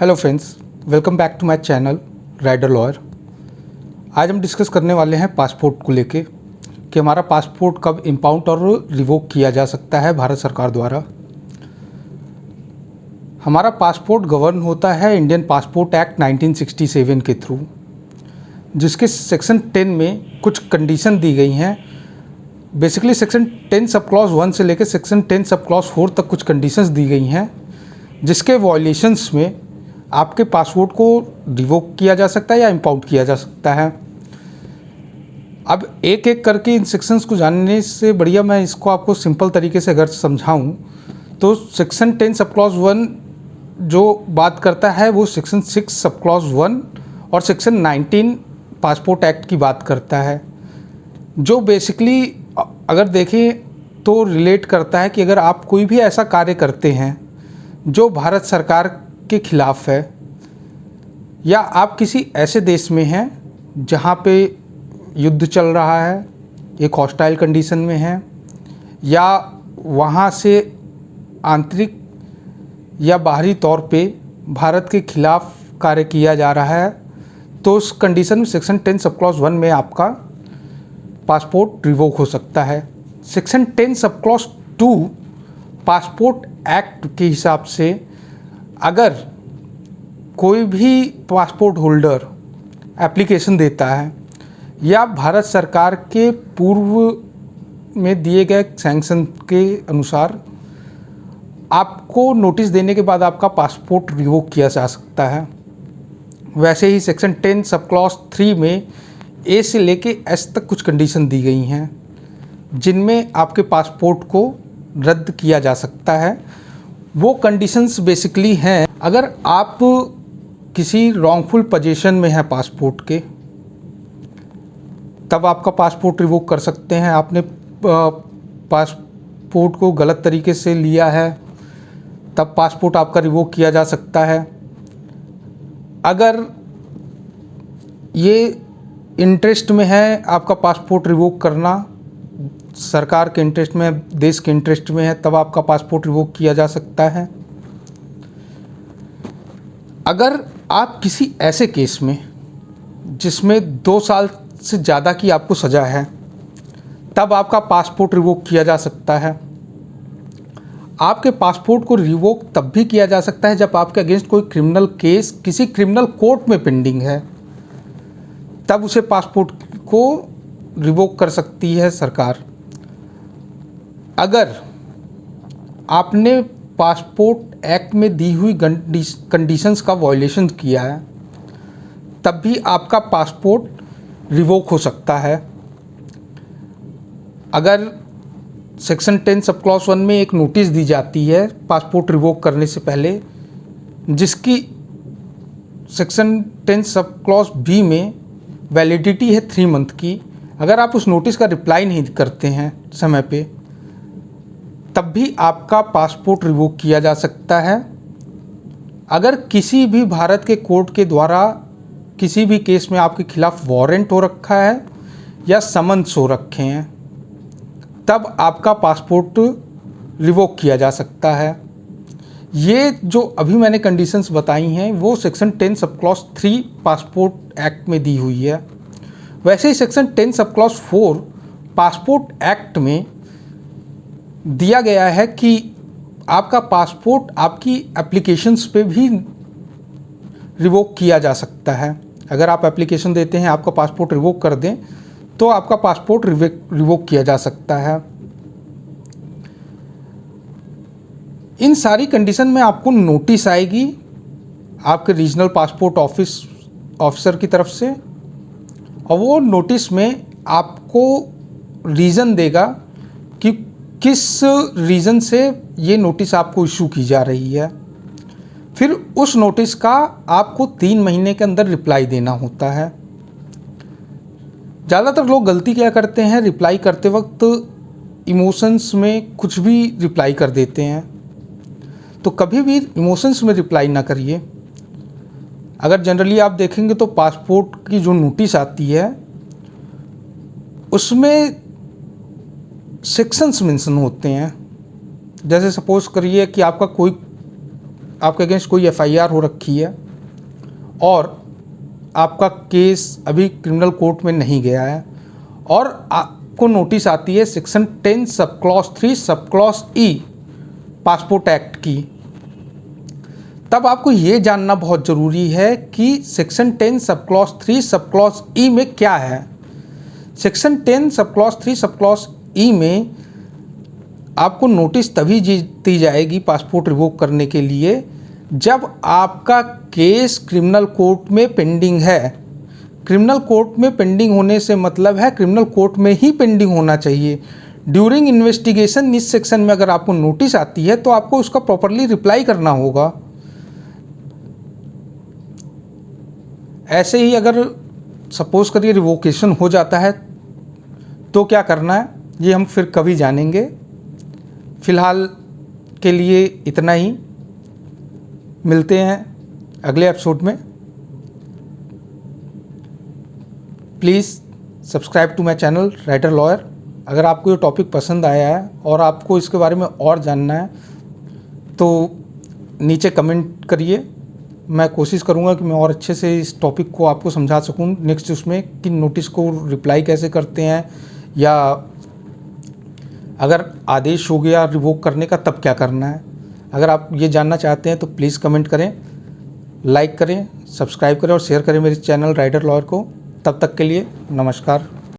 Hello friends, welcome back to my channel rider lawyer. आज हम discuss करने वाले हैं पासपोर्ट को लेके कि हमारा पासपोर्ट कब इम्पाउंड और रिवोक किया जा सकता है भारत सरकार द्वारा। हमारा पासपोर्ट गवर्न होता है इंडियन पासपोर्ट एक्ट 1967 के थ्रू, जिसके सेक्शन 10 में कुछ कंडीशन दी गई हैं। बेसिकली सेक्शन 10 सब क्लॉज 1 से लेकर सेक्शन 10 सब क्लॉज 4 तक कुछ कंडीशंस दी गई हैं, जिसके वॉयलेशंस में आपके पासपोर्ट को रिवोक किया जा सकता है या इम्पाउंड किया जा सकता है। अब एक एक करके इन सेक्शंस को जानने से बढ़िया मैं इसको आपको सिंपल तरीके से अगर समझाऊं तो सेक्शन 10 सब क्लॉज 1 जो बात करता है वो सेक्शन 6 सब क्लॉज 1 और सेक्शन 19 पासपोर्ट एक्ट की बात करता है, जो बेसिकली अगर देखें तो रिलेट करता है कि अगर आप कोई भी ऐसा कार्य करते हैं जो भारत सरकार के खिलाफ है, या आप किसी ऐसे देश में हैं जहां पे युद्ध चल रहा है, एक हॉस्टाइल कंडीशन में है, या वहां से आंतरिक या बाहरी तौर पे भारत के खिलाफ कार्य किया जा रहा है, तो उस कंडीशन में सेक्शन 10 सब क्लॉज 1 में आपका पासपोर्ट रिवोक हो सकता है। Section 10 sub clause 2 passport act के हिसाब से अगर कोई भी पासपोर्ट होल्डर एप्लीकेशन देता है या भारत सरकार के पूर्व में दिए गए सैंक्शन के अनुसार आपको नोटिस देने के बाद आपका पासपोर्ट रिवोक किया जा सकता है। वैसे ही सेक्शन 10 सब क्लॉज 3 में ए से लेके एस तक कुछ कंडीशन दी गई हैं, जिनमें आपके पासपोर्ट को रद्द किया जा सकता है। वो कंडीशंस बेसिकली हैं, अगर आप किसी रॉन्गफुल पोजीशन में है पासपोर्ट के, तब आपका पासपोर्ट रिवोक कर सकते हैं। आपने पासपोर्ट को गलत तरीके से लिया है, तब पासपोर्ट आपका रिवोक किया जा सकता है। अगर ये इंटरेस्ट में है आपका पासपोर्ट रिवोक करना, सरकार के इंटरेस्ट में, देश के इंटरेस्ट में है, तब आपका पासपोर्ट रिवोक किया जा सकता है। अगर आप किसी ऐसे केस में जिसमें 2 साल से ज़्यादा की आपको सज़ा है, तब आपका पासपोर्ट रिवोक किया जा सकता है। आपके पासपोर्ट को रिवोक तब भी किया जा सकता है जब आपके अगेंस्ट कोई क्रिमिनल केस किसी क्रिमिनल कोर्ट में पेंडिंग है, तब उसे पासपोर्ट को रिवोक कर सकती है सरकार। अगर आपने पासपोर्ट एक्ट में दी हुई कंडीशंस का वायलेशन किया है, तब भी आपका पासपोर्ट रिवोक हो सकता है। अगर सेक्शन 10 सब क्लॉज 1 में एक नोटिस दी जाती है पासपोर्ट रिवोक करने से पहले, जिसकी सेक्शन 10 सब क्लॉज बी में वैलिडिटी है 3 मंथ की, अगर आप उस नोटिस का रिप्लाई नहीं करते हैं समय पे, तब भी आपका पासपोर्ट रिवोक किया जा सकता है। अगर किसी भी भारत के कोर्ट के द्वारा किसी भी केस में आपके खिलाफ वारंट हो रखा है या समन्स हो रखे हैं, तब आपका पासपोर्ट रिवोक किया जा सकता है। ये जो अभी मैंने कंडीशंस बताई हैं वो section 10 sub clause 3 passport act में दी हुई है। वैसे ही section 10 sub clause 4 passport act में दिया गया है कि आपका पासपोर्ट आपकी एप्लीकेशंस पे भी रिवोक किया जा सकता है। अगर आप एप्लीकेशन देते हैं आपका पासपोर्ट रिवोक कर दें, तो आपका पासपोर्ट रिवोक किया जा सकता है। इन सारी कंडीशन में आपको नोटिस आएगी आपके रीजनल पासपोर्ट ऑफिसर की तरफ से, और वो नोटिस में आपको रीज़न देगा कि किस रीज़न से ये नोटिस आपको इशू की जा रही है। फिर उस नोटिस का आपको 3 महीने के अंदर रिप्लाई देना होता है। ज़्यादातर लोग गलती क्या करते हैं, रिप्लाई करते वक्त इमोशंस में कुछ भी रिप्लाई कर देते हैं, तो कभी भी इमोशंस में रिप्लाई ना करिए। अगर जनरली आप देखेंगे तो पासपोर्ट की जो नोटिस आती है उसमें सेक्शंस मेंशन होते हैं। जैसे सपोज करिए कि आपका कोई आपके अगेंस्ट कोई एफआईआर हो रखी है और आपका केस अभी क्रिमिनल कोर्ट में नहीं गया है और आपको नोटिस आती है section 10 sub clause 3 sub clause ई पासपोर्ट एक्ट की, तब आपको ये जानना बहुत ज़रूरी है कि section 10 sub clause 3 sub clause ई में क्या है। Section 10 sub clause 3 sub clause ई में आपको नोटिस तभी दी जाएगी पासपोर्ट रिवोक करने के लिए जब आपका केस क्रिमिनल कोर्ट में पेंडिंग है। क्रिमिनल कोर्ट में पेंडिंग होने से मतलब है क्रिमिनल कोर्ट में ही पेंडिंग होना चाहिए। ड्यूरिंग इन्वेस्टिगेशन इस सेक्शन में अगर आपको नोटिस आती है तो आपको उसका प्रॉपरली रिप्लाई करना होगा। ऐसे ही अगर सपोज करिए रिवोकेशन हो जाता है तो क्या करना है ये हम फिर कभी जानेंगे। फ़िलहाल के लिए इतना ही, मिलते हैं अगले एपिसोड में। Please subscribe to my channel writer lawyer. अगर आपको ये टॉपिक पसंद आया है और आपको इसके बारे में और जानना है तो नीचे कमेंट करिए। मैं कोशिश करूँगा कि मैं और अच्छे से इस टॉपिक को आपको समझा सकूँ नेक्स्ट उसमें कि नोटिस को रिप्लाई कैसे करते हैं, या अगर आदेश हो गया रिवोक करने का तब क्या करना है। अगर आप ये जानना चाहते हैं तो प्लीज़ कमेंट करें, लाइक करें, सब्सक्राइब करें और शेयर करें मेरे चैनल राइटर लॉयर को। तब तक के लिए नमस्कार।